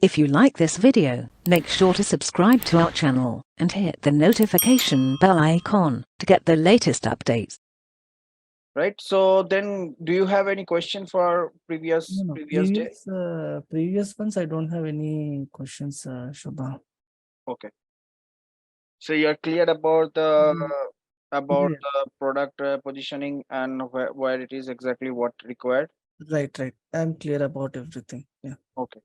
If you like this video, make sure to subscribe to our channel and hit the notification bell icon to get the latest updates. Right. So then do you have any question for previous No, day? previous ones, I don't have any questions, Shubha. Okay. So you're clear about the Yeah. product positioning and where it is exactly what required. Right. I'm clear about everything. Yeah. Okay.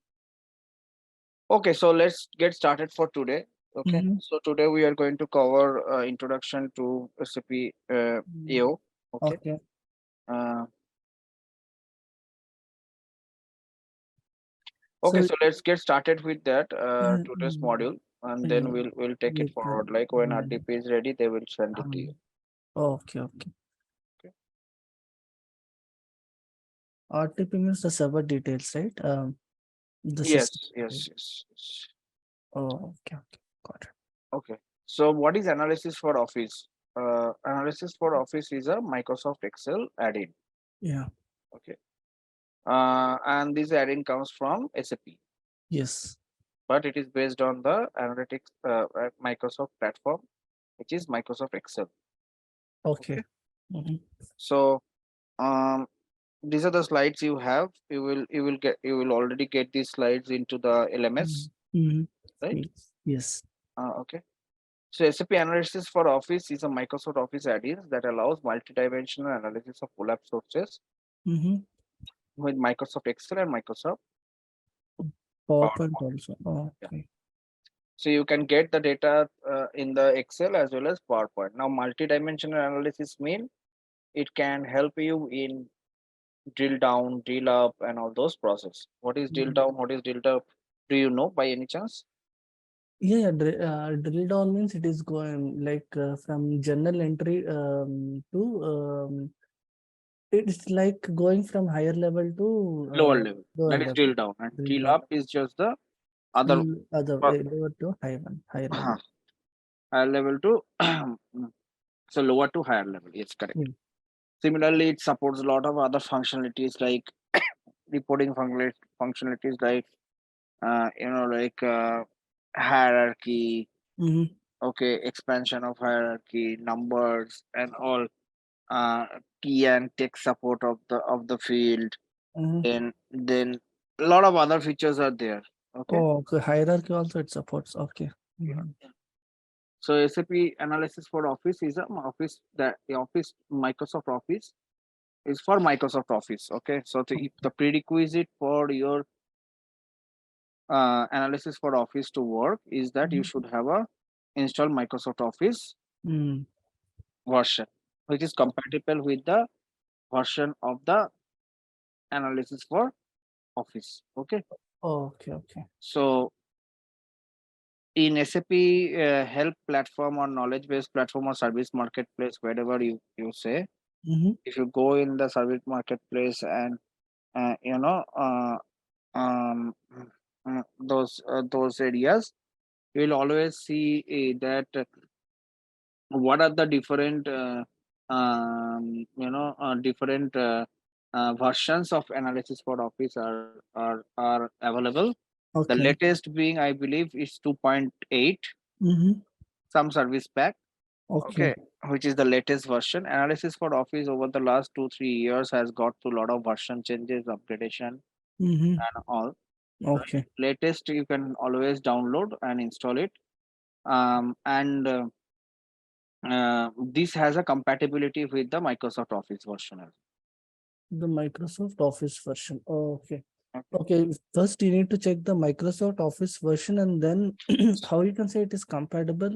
Okay, so let's get started for today. Okay. Mhm. So today we are going to cover introduction to SAP AO. Okay. Okay. Uh, So, okay, so let's get started with that today's mm, module, and then yeah, we'll take it with forward. Like when mm, RDP is ready, they will send it to you. okay. Okay. RTP means the server details, right? The Yes, system. yes. Oh, okay. Got it. Okay. So what is analysis for Office? Analysis for Office is a Microsoft Excel add-in. Yeah. Okay. And this add-in comes from SAP, Yes. but it is based on the analytics Microsoft platform, which is Microsoft Excel. Okay. Okay. Mhm. So um, these are the slides you have. You will already get these slides into the LMS, Mhm. right? Yes. Okay. So SAP Analysis for Office is a Microsoft Office add-in that allows multidimensional analysis of OLAP sources Mm-hmm. with Microsoft Excel and Microsoft PowerPoint PowerPoint. also. Oh, Yeah. okay. So you can get the data in the Excel as well as PowerPoint. Now, multidimensional analysis mean it can help you in drill down, drill up, and all those process. What is drill down? What is drill up? Do you know by any chance? Yeah. Drill down means it is going like from journal entry to it's like going from higher level to Lower level. lower That is level. drill down, and Drill drill down. up is just the other Other uh, lower to higher one, higher level. higher level to so lower to higher level. Yes, correct. Yeah. Similarly, it supports a lot of other functionalities like reporting functionalities like like hierarchy, Mm-hmm. okay, expansion of hierarchy, numbers, and all uh, key and text support of the field. Mm-hmm. Then a lot of other features are there. Okay. Oh, okay. Hierarchy also it supports. Okay. Yeah. Mm-hmm. So SAP Analysis for Office is a office that the Office Microsoft Office is for Microsoft Office. Okay. So the prerequisite for your analysis for Office to work is that you should have a install Microsoft Office Mm-hmm. version, which is compatible with the version of the analysis for Office. Okay. Okay. So in SAP help platform or knowledge based platform or service marketplace, wherever you say, Mm-hmm. if you go in the service marketplace and uh, you know uh, um, those areas, you will always see that what are the different different versions of analysis for Office are available. The Okay. latest being, I believe, is 2.8, Mm-hmm. some service pack. Okay. Okay, which is the latest version. Analysis for Office over the last 2-3 years has got through a lot of version changes, upgradation, Mm-hmm. and all. Right. Okay. Latest you can always download and install it. And this has a compatibility with the Microsoft Office version as The Microsoft Office version. Okay. well. Okay. First, you need to check the Microsoft Office version, and then how you can say it is compatible.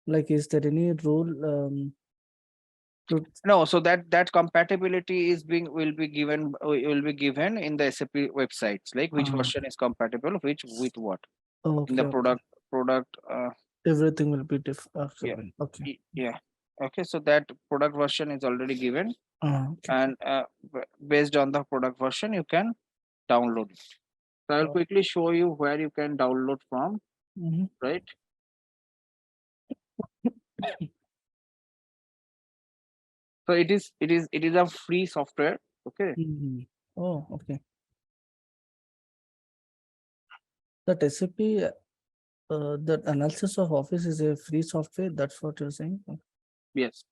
Like, is there any rule to? No, so that compatibility is being will be given in the SAP websites, like which Uh, version is compatible, which with what in the okay. product. Everything will be different. Yeah, Okay. yeah. Okay, so that product version is already given, Okay. and based on the product version, you can download it. So I'll Oh, quickly show you where you can download from. mhm. Right. So it is a free software. Okay. Mhm. Oh, okay. That SAP, that analysis of Office is a free software. That's what you're saying. Yes.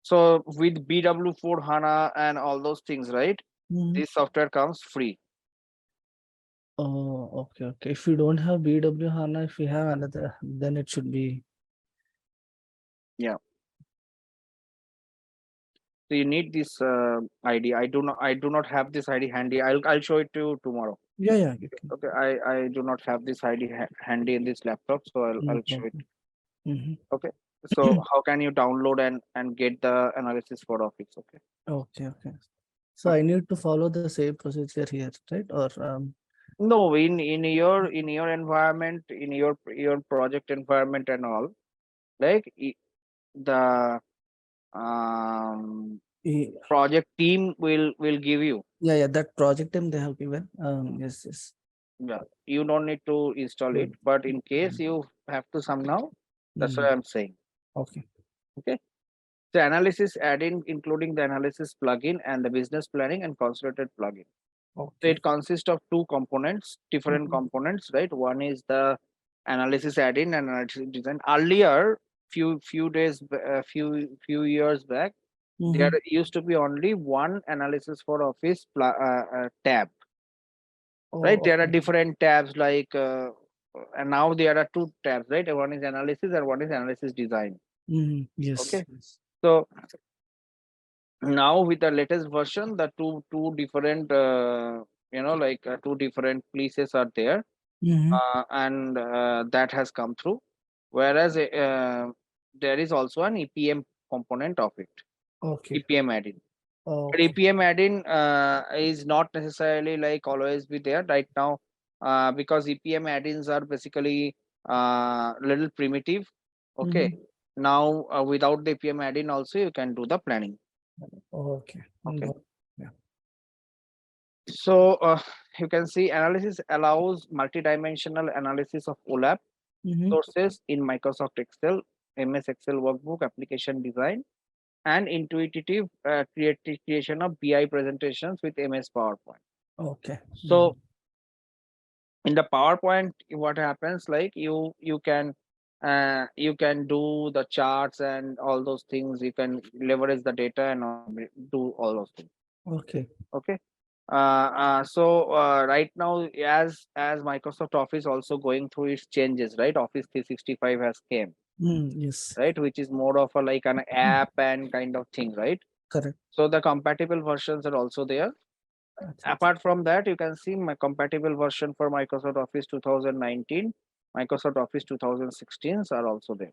So with BW4 HANA and all those things, right? Mhm. This software comes free. Oh, okay, okay. If you don't have BW HANA, if you have another, then it should be. Yeah. So you need this ID. I do not have this ID handy. I'll show it to you tomorrow. Yeah, yeah, you can. Okay. I do not have this ID handy in this laptop, so No I'll show it. problem. Mhm. Okay. So how can you download and get the analysis for Office? Okay. Okay, okay. So I need to follow the same procedure here, right? Or No, in your environment, in your project environment and all, like the um e- project team will give you. yeah, yeah, that project name they have given. Yes, yes. Yeah, you don't need to install it, Good. but in case you have to somehow, that's what Mhm. I'm saying. Okay. Okay. The analysis add-in, including the analysis plugin and the business planning and consolidated plugin. So Okay. it consists of two components, different Mhm. components, right? One is the analysis add-in and analysis design. Earlier, few years back, there Mhm. used to be only one analysis for Office tab, right? Oh, There are okay. different tabs like, and now there are two tabs, right? One is analysis and one is analysis design. Mhm. Yes. Okay, Yes. so now with the latest version, the two different, two different places are there, Mhm. and that has come through. Whereas there is also an EPM component of it, Okay. EPM add-in. But Okay. EPM add-in is not necessarily like always be there right now, because EPM add-ins are basically little primitive. Okay. Mhm. Now without the EPM add-in also you can do the planning. Okay. Okay. Yeah. So you can see analysis allows multidimensional analysis of OLAP Mhm. sources in Microsoft Excel, MS Excel workbook, application design, and intuitive creation of BI presentations with MS PowerPoint. Okay. So in the PowerPoint, what happens, like you can do the charts and all those things. You can leverage the data and do all those things. Okay. Okay. Right now, as Microsoft Office also going through its changes, right? Office 365 has came, Yes. right, which is more of a like an app and kind of thing, right? Correct. So the compatible versions are also there. That's it. Apart from that, you can see my compatible version for Microsoft Office 2019, Microsoft Office 2016 are also there.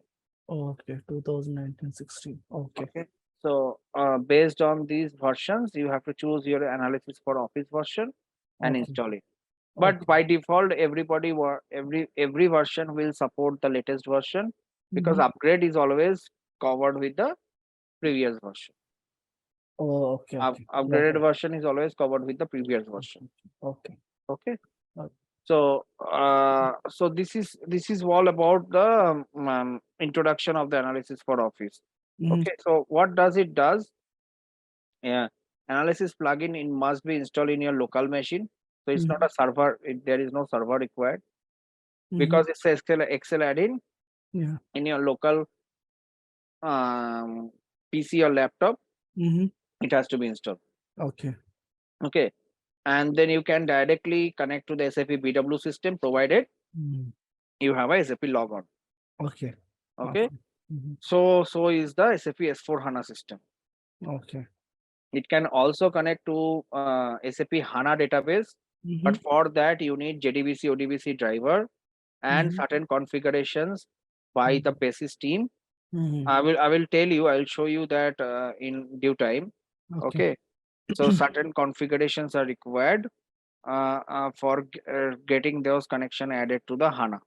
Okay. 2019-16. Okay. Okay. So based on these versions, you have to choose your analysis for Office version and Okay. install it. But Okay. by default, every version will support the latest version, because Mhm. upgrade is always covered with the previous version. Oh, okay. Okay. Got Upgraded it. version is always covered with the previous version. Okay. Okay. Okay. So this is all about the introduction of the analysis for Office. Mhm. Okay, so what does it does? Yeah, analysis plugin in must be installed in your local machine. So it's not Mhm. a server. There is no server required, Mhm. because it's a Excel add-in Yeah. in your local um, PC or laptop. Mhm. It has to be installed. Okay. Okay, and then you can directly connect to the SAP BW system, provided Mhm. you have a SAP logon. Okay. Okay, Okay. Mhm. so is the SAP S4 HANA system. Okay. It can also connect to SAP HANA database, but Mhm. for that you need JDBC ODBC driver and Mhm. certain configurations by the Mhm. basis team. Mhm. I will tell you. I'll show you that in due time. Okay. Okay, so certain configurations are required for getting those connection added to the HANA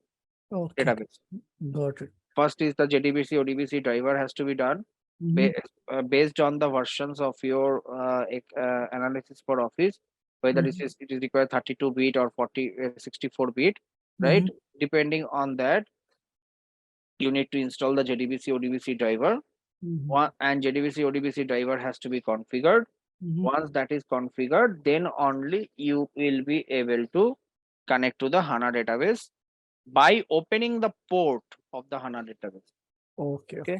Okay. database. Got it. First is the JDBC ODBC driver has to be done Mhm. based on the versions of your analysis for Office, whether Mhm. it is required 32-bit or 64-bit, right? Mhm. Depending on that, you need to install the JDBC ODBC driver. Mhm. And JDBC ODBC driver has to be configured. Once that is configured, then only you will be able to connect to the HANA database by opening the port of the HANA database. Okay. Okay.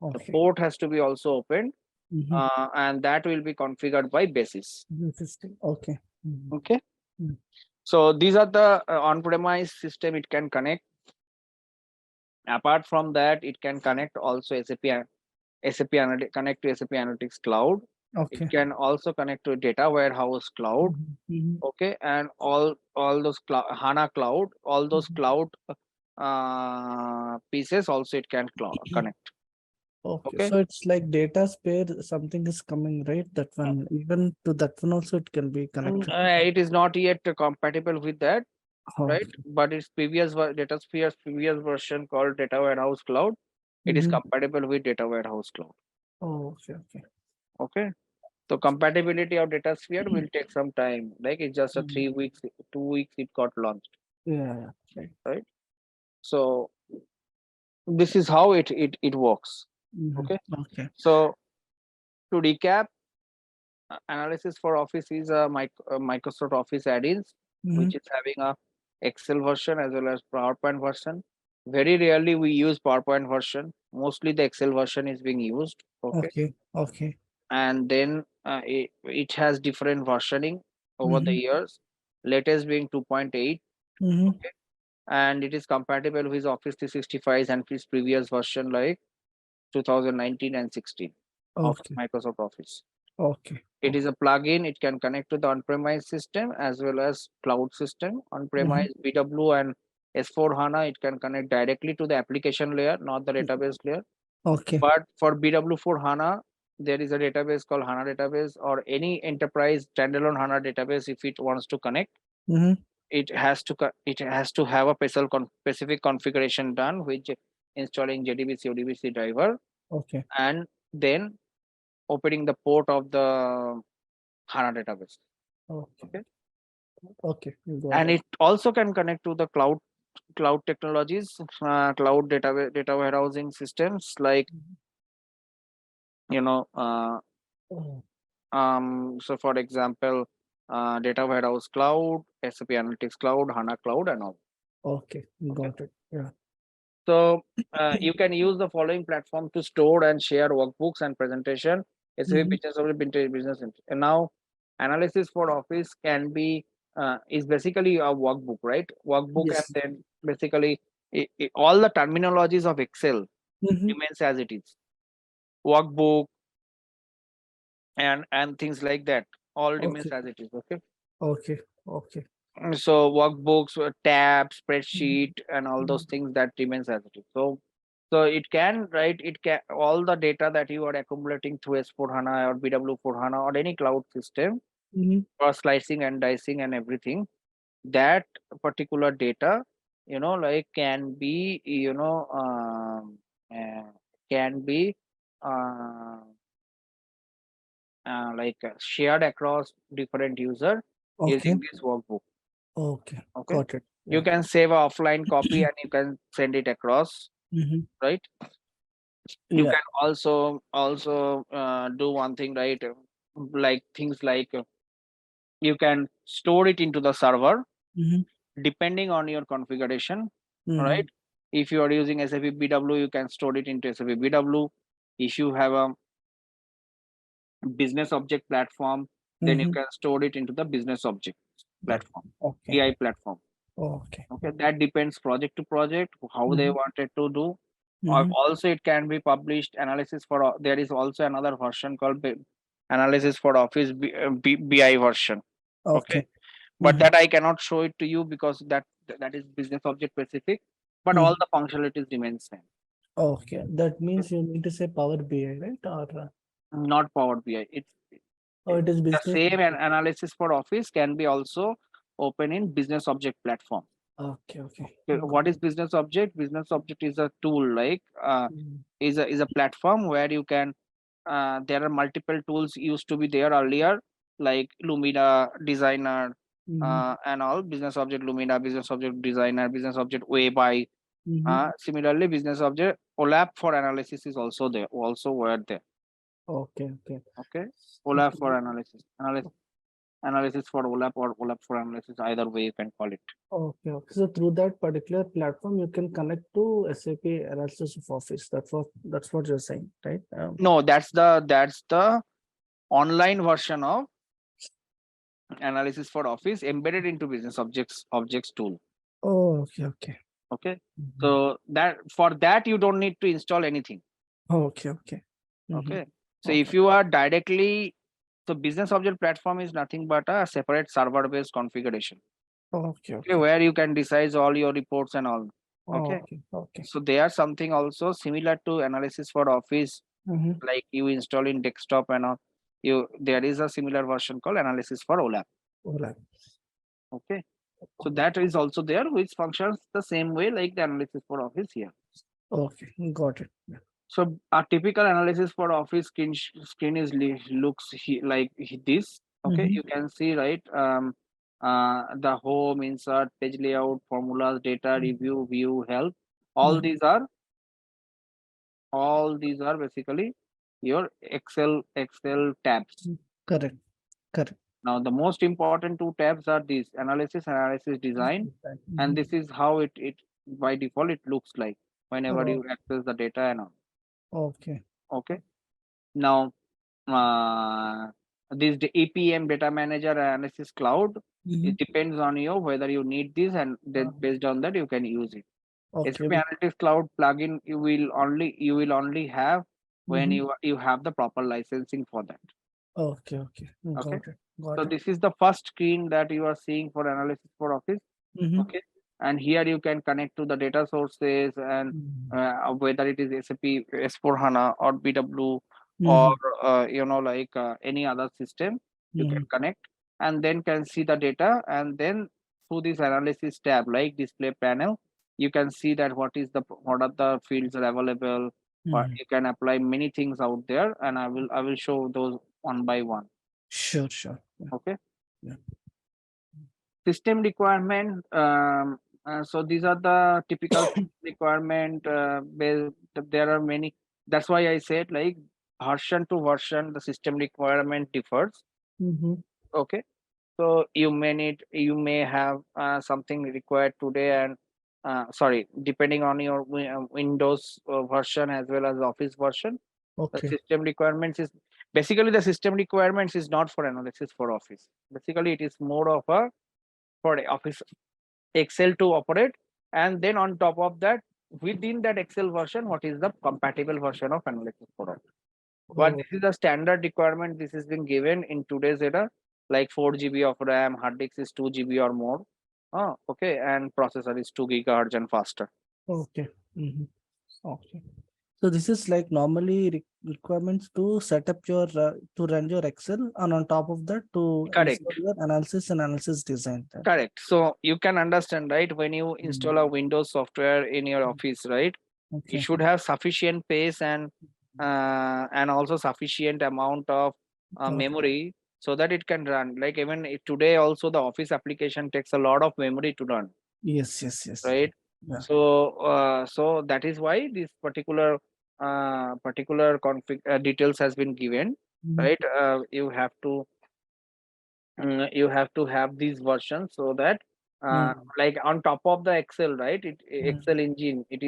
Okay. The port has to be also opened, Mhm. and that will be configured by basis. Interesting. Okay. Okay. Mm. So these are the on-premise system it can connect. Apart from that, it can connect also connect to SAP Analytics Cloud. It Okay. can also connect to data warehouse cloud. Okay, and all those HANA cloud, all those cloud pieces also it can connect. Okay, Okay. so it's like data spare, something is coming, right? That one, even to that one also it can be connected. It is not yet compatible with that, right? Okay. But its DataSphere's previous version called Data Warehouse Cloud, it is Mhm. compatible with Data Warehouse Cloud. Oh, okay, okay. Okay. So compatibility of DataSphere will take some time. Like it's just a Mm. 3 weeks, 2 weeks it got launched, Yeah, right. right? So this is how it works. Okay. Okay. So to recap, Analysis for Office is a Microsoft Office add-ins, Mhm. which is having a Excel version as well as PowerPoint version. Very rarely we use PowerPoint version. Mostly the Excel version is being used. Okay. Okay, okay. And then it has different versioning over the Mhm. years. Latest being 2.8. Mhm. Okay. And it is compatible with Office 365 and its previous version like 2019 and 16 of Okay, Microsoft Office. okay. It is a plugin. It can connect to the on-premise system as well as cloud system. Mhm. On-premise BW and S4 HANA, it can connect directly to the application layer, not the database layer. Okay. But for BW4 HANA, there is a database called HANA database or any enterprise standalone HANA database. If it wants to connect, Mhm. it has to have a specific configuration done, which installing JDBC ODBC driver Okay. and then opening the port of the HANA database. Okay. Okay. Okay. You got And it. it also can connect to the cloud technologies, cloud data warehousing systems like you know Oh, so for example data warehouse cloud, SAP Analytics Cloud, HANA Cloud and all. okay. You Okay. got it. Yeah. So you can use the following platform to store and share workbooks and presentation. SAP Mhm. Business Object Business and now analysis for Office can be is basically a workbook, right? Workbook, and Yes. then basically all the terminologies of Excel Mhm. remains as it is. Workbook and things like that all remains Okay. as it is. Okay. Okay. Okay. So workbooks, tab, Mhm. spreadsheet, and all those Mhm. things that remains as it is. So it can write it can all the data that you are accumulating through S4 HANA or BW4 HANA or any cloud system Mhm. for slicing and dicing and everything. That particular data, like can be, can be uh, shared across different user Okay. using this workbook. Okay. Okay. Got it. You Yeah. can save a offline copy and you can send it across, Mhm. right? You Yeah. can also do one thing, right? Like things like you can store it into the server Mhm. depending on your configuration, right? Mhm. If you are using SAP BW, you can store it into SAP BW. If you have a business object platform, then you Mhm. can store it into the business object That. platform, Okay. BI platform. Okay. Okay, that depends project to project how they Mhm. wanted to do. Or Mhm. also it can be published analysis for there is also another version called analysis for Office BI version. Okay, Okay. but Mhm. that I cannot show it to you because that is business object specific, but all Mhm. the functionalities remain same. Okay. That Okay. means you need to say Power BI, right? Or Not Power BI. oh, it is The business. same analysis for Office can be also open in business object platform. Okay. Okay. Okay, what is business object? Business object is a tool like Mhm. is a platform where you can there are multiple tools used to be there earlier like Lumina Designer Mhm. and all business object Lumina, business object Designer, business object Webby. Mhm. Similarly, business object OLAP for analysis is also there, also were there. Okay, okay. Okay, OLAP for Okay. analysis for OLAP or OLAP for analysis, either way you can call it. Okay, okay. So through that particular platform, you can connect to SAP Analysis of Office. That's what you're saying, right? No, that's the online version of analysis for Office embedded into Business Objects tool. Oh, okay, okay. Okay, Mhm. so that for that you don't need to install anything. Okay, okay. Mhm. Okay, so Okay. if you are directly, so Business Object Platform is nothing but a separate server based configuration. Okay, Okay, okay. where you can resize all your reports and all. Okay, Okay, okay. so they are something also similar to analysis for Office, Mm-hmm. like you install in desktop and all. There is a similar version called analysis for OLAP. All right. Okay, so that is also there, which functions the same way like the analysis for Office here. Okay, got it. Yeah. So a typical analysis for Office screen is looks like this. Okay, Mm-hmm. you can see, right, the home, insert, page layout, formulas, data, review, view, help. All Mm-hmm. these are all these are basically your Excel tabs. Correct, correct. Now the most important two tabs are these: analysis, design, and Mm-hmm. this is how it by default it looks like whenever Oh, you access the data and all. okay. Okay, now this the APM, data manager analysis cloud, Mm-hmm. it depends on you whether you need this, and then based on that you can use it. Okay. SAP Analytics Cloud plugin you will only have when Mm-hmm. you have the proper licensing for that. Okay, okay. Okay, Got it. so Got it. this is the first screen that you are seeing for analysis for Office. Mm-hmm. Okay, and here you can connect to the data sources and Mm-hmm. whether it is SAP S4 HANA or BW or Mm-hmm. like any other system, you can Mm-hmm. connect and then can see the data, and then through this analysis tab like display panel, you can see that what are the fields are available, or Mm-hmm. you can apply many things out there, and I will show those one by one. Sure, sure. Yeah. Okay, Yeah. system requirement, so these are the typical requirement there are many. That's why I said, like, version to version the system requirement differs. Mm-hmm. Okay, so you may have something required today, and sorry, depending on your Windows version as well as Office version, the Okay. system requirements is basically the system requirements is not for analysis for Office. Basically it is more of a for Office Excel to operate, and then on top of that, within that Excel version, what is the compatible version of analysis for all. But Oh, this is a standard requirement. This has been given in today's era, like 4 GB of RAM, hard disk is 2 GB or more. Okay, and processor is 2 GHz and faster. okay. Mm-hmm. Okay. So this is like normally requirements to set up your to run your Excel, and on top of that to install Correct. your analysis design. Right? Correct. So you can understand, right? When you Mm. install a Windows software in your office, right? You Okay. should have sufficient space and also sufficient amount of Got it. memory so that it can run. Like even today, also the Office application takes a lot of memory to run, Yes, yes, yes. right? Yeah. So that is why this particular config details has been given, Mhm. right? You have to have these versions so that Mm. like on top of the Excel, right, Mm. Excel engine, it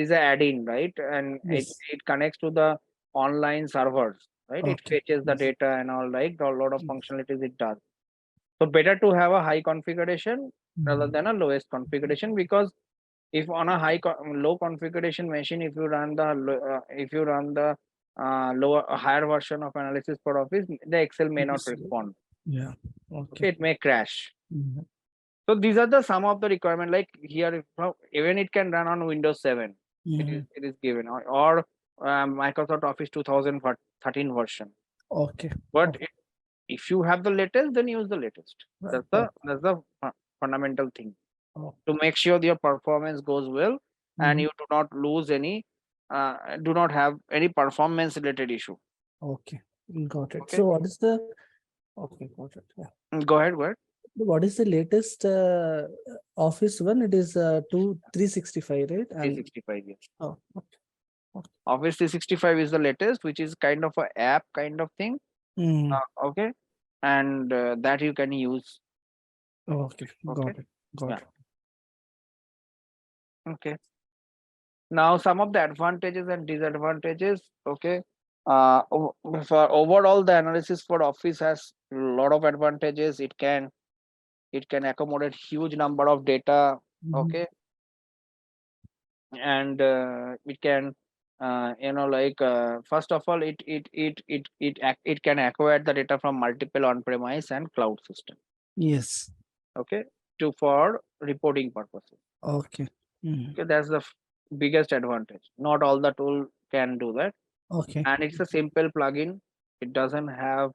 is a add-in, right, and it, Yes. it connects to the online servers, right, it Okay. fetches the Yes. data and all, like a lot of Yes. functionalities it does. So better to have a high configuration rather Mm. than a lowest configuration, because if on a low configuration machine, if you run the lower higher version of analysis for Office, the Excel may not Yes. respond. Yeah. Okay. Okay, it may crash. Mhm. So these are the some of the requirement. Like here, even it can run on Windows 7. It is Mhm. it is given, or Microsoft Office 2013 version. Okay. But Oh, if you have the latest, then use the latest. right. That's the fundamental thing, Oh. to make sure your performance goes well and Mhm. you do not have any performance related issue. Okay. Got it. Okay, So what is the okay? Got it. Yeah. go ahead. Word What is the latest Office one? It is 365, right? And 365 years. oh, okay. Okay. Office 365 is the latest, which is kind of a app kind of thing. Mm. Okay, and that you can use. Okay, Okay, got it. Got yeah, it. okay. Now some of the advantages and disadvantages. Okay, for overall the analysis for Office has a lot of advantages. It can accommodate huge number of data. Mhm. Okay, and it can first of all it can acquire the data from multiple on-premise and cloud system. Yes. Okay, to for reporting purposes. Okay. Mm. Okay, that's the biggest advantage. Not all the tool can do that, Okay. and it's a simple plugin. It doesn't have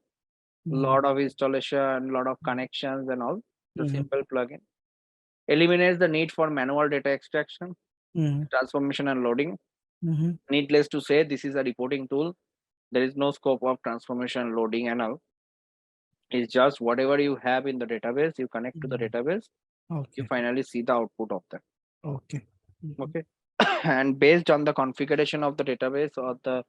Mm. lot of installation, lot of connections and all. The Mm. simple plugin eliminates the need for manual data extraction, Mm. transformation and loading. Mhm. Needless to say, this is a reporting tool. There is no scope of transformation, loading and all. It's just whatever you have in the database, you connect to the Mm. database, you Okay. finally see the output of that. Okay. Mhm. Okay. And based on the configuration of the database or the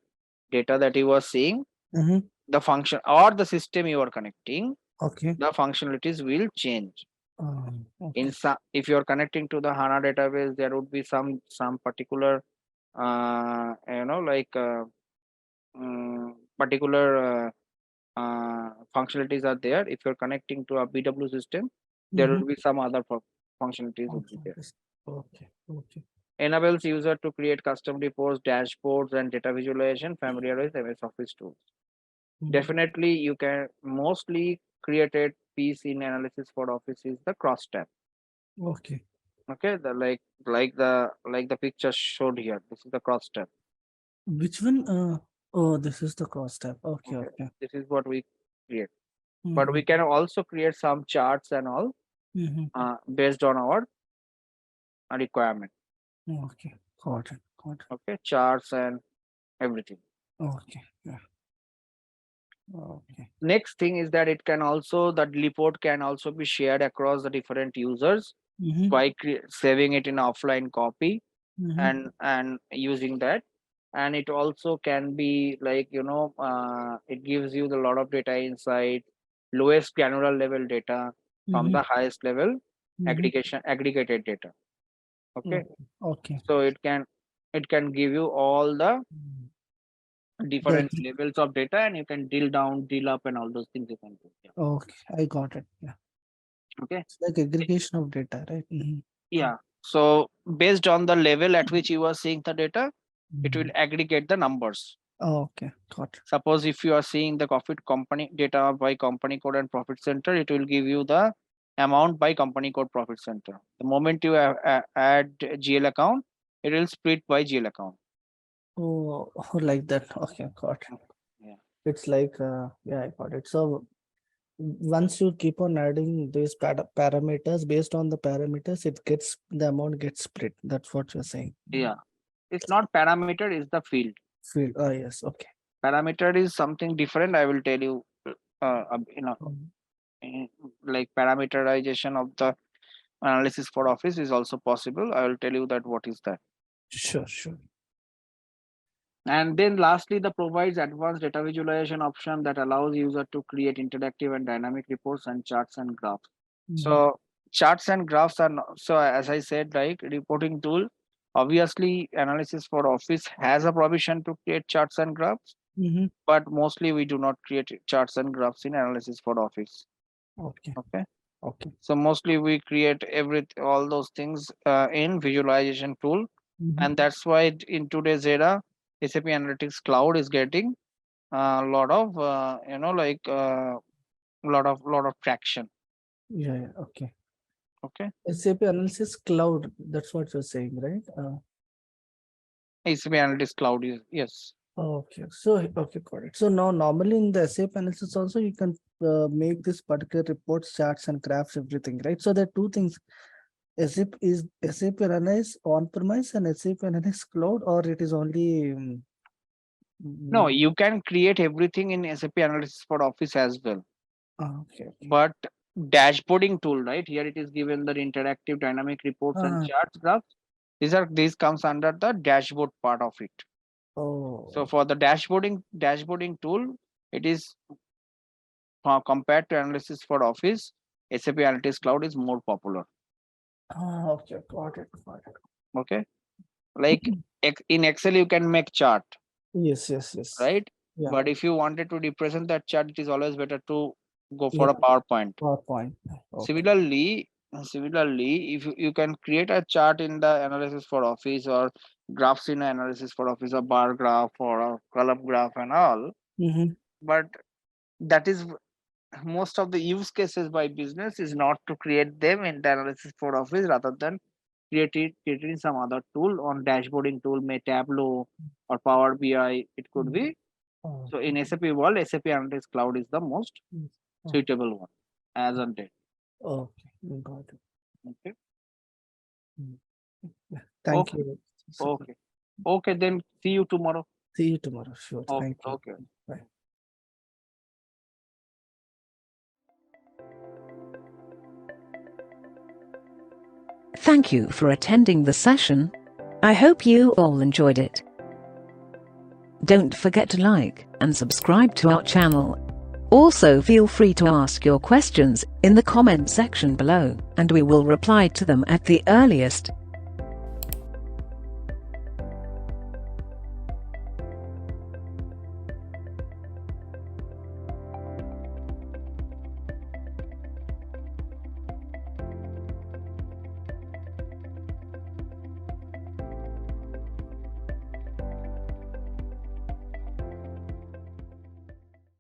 data that you are seeing, Mhm. the function or the system you are connecting, Okay. the functionalities will change. In Okay. some, if you are connecting to the HANA database, there would be some particular particular functionalities are there. If you're connecting to a BW system, there Mhm. will be some other functionalities would be Okay. there. Okay. Okay. Enables user to create custom reports, dashboards, and data visualization familiar with MS Office tools. Mm. Definitely, you can mostly created piece in analysis for Office is the cross tab. Okay. Okay, the like the picture showed here. This is the cross tab. Which one? Oh, this is the cross tab. Okay. Okay, Okay. this is what we create. But Mhm. we can also create some charts and all Mhm. based on our requirement. Okay. Got it. Got it. Okay, charts and everything. Okay. Yeah. Okay. Next thing is that it can also the report can also be shared across the different users Mhm. by saving it in offline copy Mhm. and using that. And it also can be like it gives you the lot of data inside, lowest granular level data from Mhm. the highest level Mhm. aggregated data. Okay, Okay. Okay. so it can give you all the Mm. The different levels of data, and you can drill down, drill up, and all those things you can do. Yeah. okay, I got it. Yeah. Okay. It's like aggregation of data, right? Mhm. Yeah. So based on the level at which you are seeing the data, it will Mhm. aggregate the numbers. Okay, got it. Suppose if you are seeing the profit company data by company code and profit center, it will give you the amount by company code profit center. The moment you add GL account, it will split by GL account. Oh, like that. Okay, got it. Yeah. It's like, yeah, I got it. So once you keep on adding these parameters, based on the parameters, the amount gets split. That's what you're saying. Yeah. It's not parameter, it's the field. Field. Oh, yes. Okay. Parameter is something different. I will tell you, Um, eh, like parameterization of the analysis for Office is also possible. I will tell you that what is that. Sure, sure. And then lastly, the provides advanced data visualization option that allows user to create interactive and dynamic reports and charts and graphs. Mhm. So charts and graphs are so as I said, like reporting tool. Obviously, analysis for Office has a provision to create charts and graphs, Mhm. but mostly we do not create charts and graphs in analysis for Office. Okay. Okay. Okay. So mostly we create all those things in visualization tool, Mhm. and that's why in today's era, SAP Analytics Cloud is getting a lot of lot of traction. Yeah, yeah. Okay. Okay, SAP Analysis Cloud. That's what you're saying, right? SAP Analytics Cloud is yes. Okay, so okay, got it. So now normally in the SAP analysis also you can make this particular reports, charts and graphs, everything, right? So there are two things. SAP Analyze on-premise and SAP Analyze cloud, or it is only No, mm, you can create everything in SAP Analytics for Office as well, okay, okay. but dashboarding tool, right here it is given the interactive dynamic reports and Ah, charts graphs. These comes under the dashboard part of it. Oh. So for the dashboarding tool, it is compared to analysis for Office, SAP Analytics Cloud is more popular. Okay, got it. Okay, like in Excel you can make chart, Yes. right? Yeah. But if you wanted to represent that chart, it is always better to go for Yeah. a PowerPoint. PowerPoint. Okay. Similarly, if you can create a chart in the analysis for Office, or graphs in analysis for Office, a bar graph or a column graph and all, Mm-hmm. but that is most of the use cases by business is not to create them in the analysis for Office, rather than creating some other tool on dashboarding tool, may Tableau or Power BI, it could be. So in SAP world, SAP Analytics Cloud is the most suitable one as on date. Okay, got it. Okay. Thank Okay. you. Okay. Then see you tomorrow. See you tomorrow. Sure. Okay. Thank you. Okay. Bye. Thank you for attending the session. I hope you all enjoyed it. Don't forget to like and subscribe to our channel. Also, feel free to ask your questions in the comment section below, and we will reply to them at the earliest.